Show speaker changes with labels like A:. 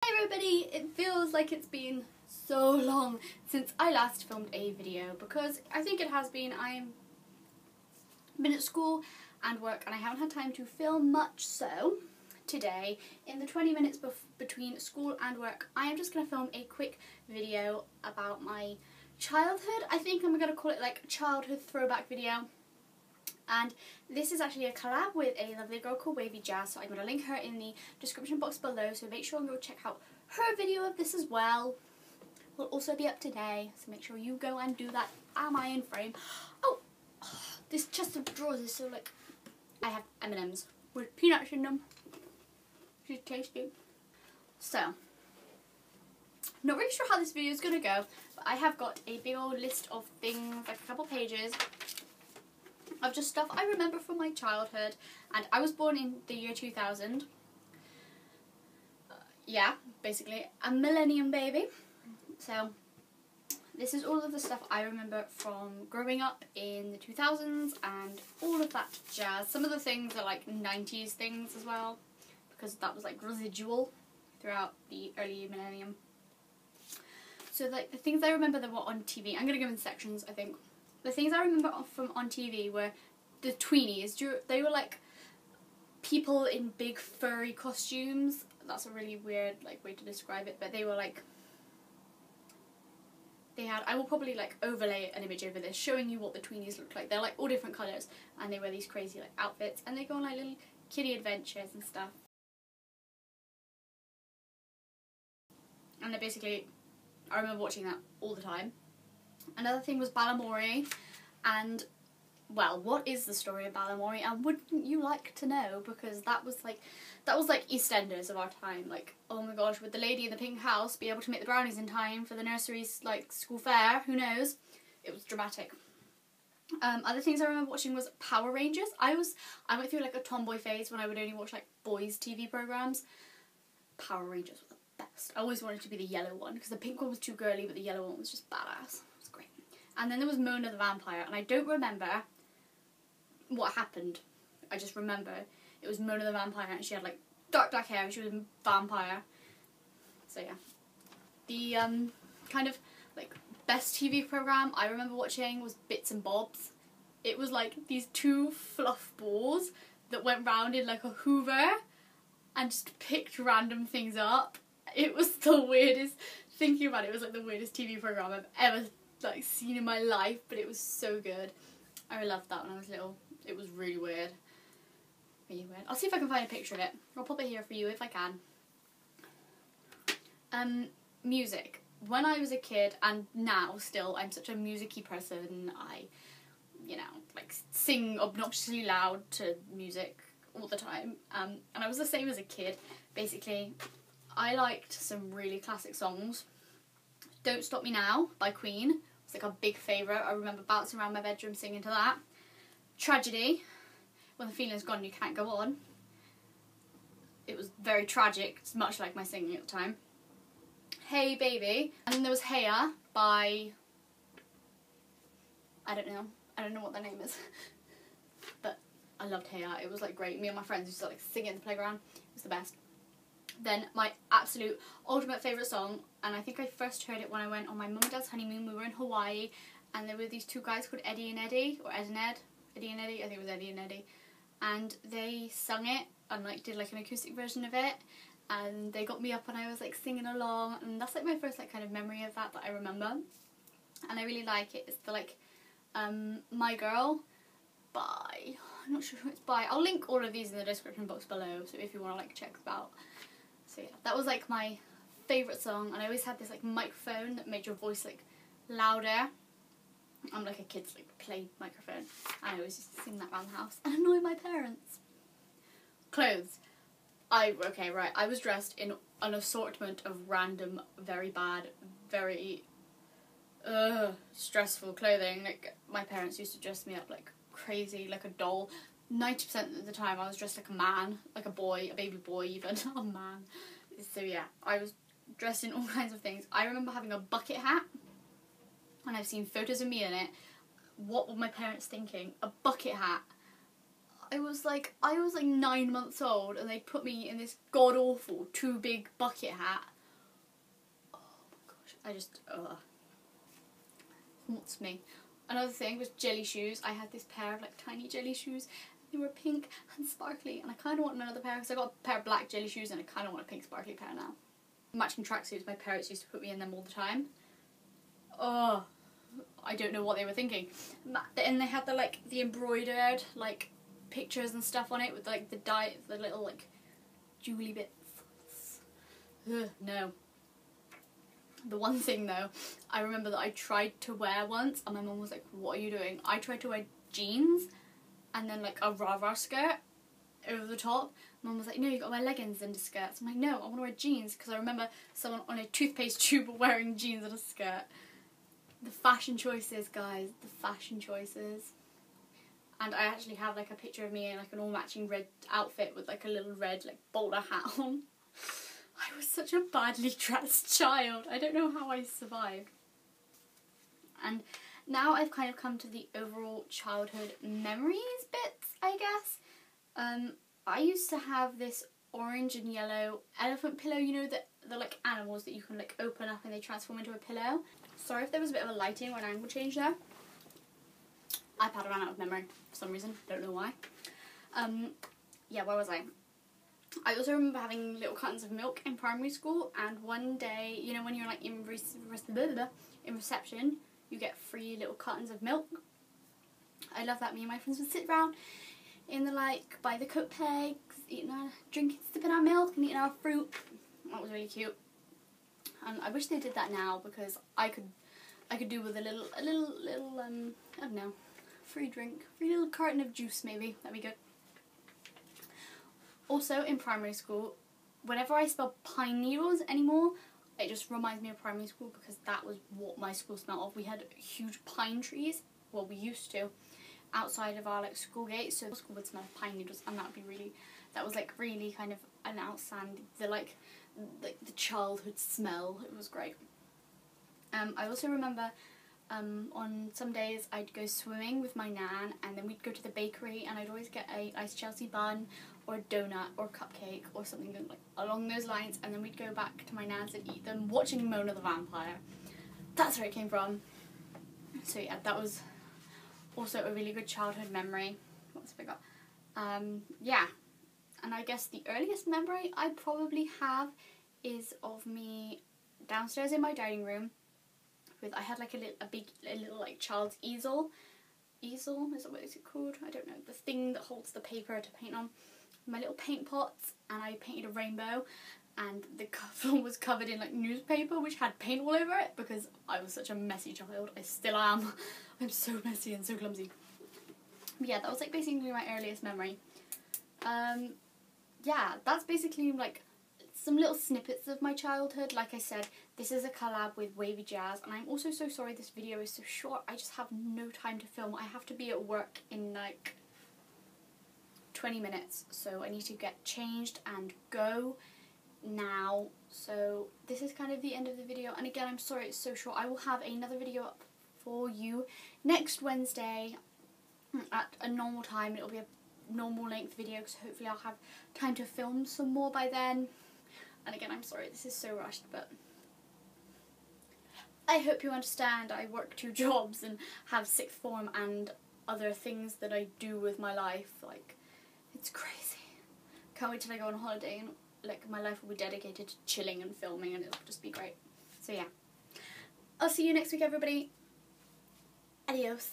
A: Hey everybody, it feels like it's been so long since I last filmed a video because I think it has been. I've been at school and work and I haven't had time to film much, so today in the 20 minutes between school and work I am just going to film a quick video about my childhood. I think I'm going to call it like a childhood throwback video. And this is actually a collab with a lovely girl called Wavy Jazz, so I'm going to link her in the description box below, so make sure and go check out her video of this as well. Will also be up today, so make sure you go and do that. Am I in frame? Oh, this chest of drawers is so like, I have M&Ms with peanuts in them. She's tasty. So, not really sure how this video is going to go, but I have got a big old list of things, like a couple pages, of just stuff I remember from my childhood. And I was born in the year 2000. Yeah, basically a millennium baby. So this is all of the stuff I remember from growing up in the 2000s and all of that jazz. Some of the things are like 90s things as well, because that was like residual throughout the early millennium. So like the things I remember that were on TV, I'm going to go in sections I think. The things I remember from on TV were the tweenies. They were like people in big furry costumes. That's a really weird like way to describe it, but they were like, they had, I will probably like overlay an image over this showing you what the tweenies look like. They're like all different colours and they wear these crazy like outfits and they go on like little kiddie adventures and stuff. And they basically, I remember watching that all the time. Another thing was Balamory, and well, what is the story of Balamory, and wouldn't you like to know, because that was like EastEnders of our time. Like, oh my gosh, would the lady in the pink house be able to make the brownies in time for the nursery's like school fair? Who knows? It was dramatic. Other things I remember watching was Power Rangers. I went through like a tomboy phase when I would only watch like boys TV programs. Power Rangers were the best. I always wanted to be the yellow one because the pink one was too girly, but the yellow one was just badass. It was great. And then there was Mona the Vampire, and I don't remember what happened. I just remember it was Mona the Vampire, and she had like dark black hair, and she was a vampire. So yeah, the kind of like best TV program I remember watching was Bits and Bobs. It was like these two fluff balls that went round in like a Hoover and just picked random things up. It was the weirdest, thinking about it was like the weirdest TV program I've ever like seen in my life, but it was so good. I loved that when I was little. It was really weird. Really weird. I'll see if I can find a picture of it. I'll pop it here for you if I can. Music. When I was a kid, and now still, I'm such a music-y person. I, you know, like sing obnoxiously loud to music all the time. And I was the same as a kid. Basically, I liked some really classic songs. Don't Stop Me Now by Queen was like a big favourite. I remember bouncing around my bedroom singing to that. Tragedy, When the Feeling's Gone You Can't Go On. It was very tragic, it's much like my singing at the time. Hey Baby, and then there was Heya by, I don't know what their name is, but I loved Heya. It was like great. Me and my friends used to like sing it in the playground. It was the best. Then my absolute ultimate favourite song, and I think I first heard it when I went on my mum and dad's honeymoon. We were in Hawaii, and there were these two guys called Eddie and Eddie, or Ed and Ed. Eddie and Eddie, I think it was Eddie and Eddie. And they sung it, and like did like an acoustic version of it, and they got me up and I was like singing along, and that's like my first like kind of memory of that I remember. And I really like it. It's the like, My Girl by, I'm not sure who it's by. I'll link all of these in the description box below, so if you want to like check them out. So yeah, that was like my favourite song, and I always had this like microphone that made your voice like louder. I'm like a kid's like play microphone, and I always used to sing that around the house and annoy my parents. Clothes. I was dressed in an assortment of random, very bad, very stressful clothing. Like my parents used to dress me up like crazy, like a doll. 90% of the time I was dressed like a man, like a boy, a baby boy even, a man. So yeah, I was dressed in all kinds of things. I remember having a bucket hat, and I've seen photos of me in it. What were my parents thinking? A bucket hat. I was like 9 months old, and they put me in this god awful too big bucket hat. Oh my gosh, I just haunts me. Another thing was jelly shoes. I had this pair of like tiny jelly shoes. They were pink and sparkly, and I kind of want another pair because I got a pair of black jelly shoes and I kind of want a pink sparkly pair now. Matching tracksuits. My parents used to put me in them all the time. Oh, I don't know what they were thinking. And they had the embroidered like pictures and stuff on it with like the little like jewelly bits. Ugh, no. The one thing though, I remember that I tried to wear once, and my mum was like, "What are you doing?" I tried to wear jeans and then like a rah-rah skirt over the top. Mum was like, "No, you got to wear leggings and skirts." I'm like, "No, I want to wear jeans," because I remember someone on a toothpaste tube wearing jeans and a skirt. The fashion choices, guys, the fashion choices. And I actually have like a picture of me in like an all matching red outfit with like a little red like bowler hat on. I was such a badly dressed child. I don't know how I survived. And now I've kind of come to the overall childhood memories bits, I guess. I used to have this orange and yellow elephant pillow, you know, the like animals that you can like open up and they transform into a pillow. Sorry if there was a bit of a lighting or an angle change there. iPad ran out of memory for some reason, don't know why. Yeah, where was I? I also remember having little cartons of milk in primary school, and one day, you know, when you're like in reception, you get free little cartons of milk. I love that. Me and my friends would sit around in the like by the cook pegs, sipping our milk and eating our fruit. That was really cute. And I wish they did that now, because I could do with a little I don't know, free little carton of juice maybe. That'd be good. Also, in primary school, whenever I smell pine needles anymore, it just reminds me of primary school, because that was what my school smelled of. We had huge pine trees, well, we used to, outside of our like school gate, so school would smell of pine needles, and that was like really kind of an outstanding, the childhood smell. It was great. I also remember on some days I'd go swimming with my nan, and then we'd go to the bakery, and I'd always get a iced Chelsea bun or a donut or a cupcake or something like along those lines, and then we'd go back to my nan's and eat them watching Mona the Vampire. That's where it came from. So yeah, that was also a really good childhood memory. What else have I got? Yeah, and I guess the earliest memory I probably have is of me downstairs in my dining room with, I had like a little like child's easel, is that what is it called? I don't know, the thing that holds the paper to paint on, my little paint pots, and I painted a rainbow, and the floor was covered in like newspaper which had paint all over it, because I was such a messy child. I still am. I'm so messy and so clumsy. But yeah, that was like basically my earliest memory. Yeah, that's basically like some little snippets of my childhood. Like I said, this is a collab with Wavy Jazz, and I'm also so sorry this video is so short. I just have no time to film. I have to be at work in like 20 minutes, so I need to get changed and go now. So this is kind of the end of the video, and again, I'm sorry it's so short. I will have another video up for you next Wednesday at a normal time. It'll be a normal length video, because hopefully I'll have time to film some more by then. And again, I'm sorry this is so rushed, but I hope you understand. I work 2 jobs and have sixth form and other things that I do with my life. Like, it's crazy. Can't wait till I go on holiday, and like my life will be dedicated to chilling and filming, and it'll just be great. So yeah, I'll see you next week, everybody. Adios.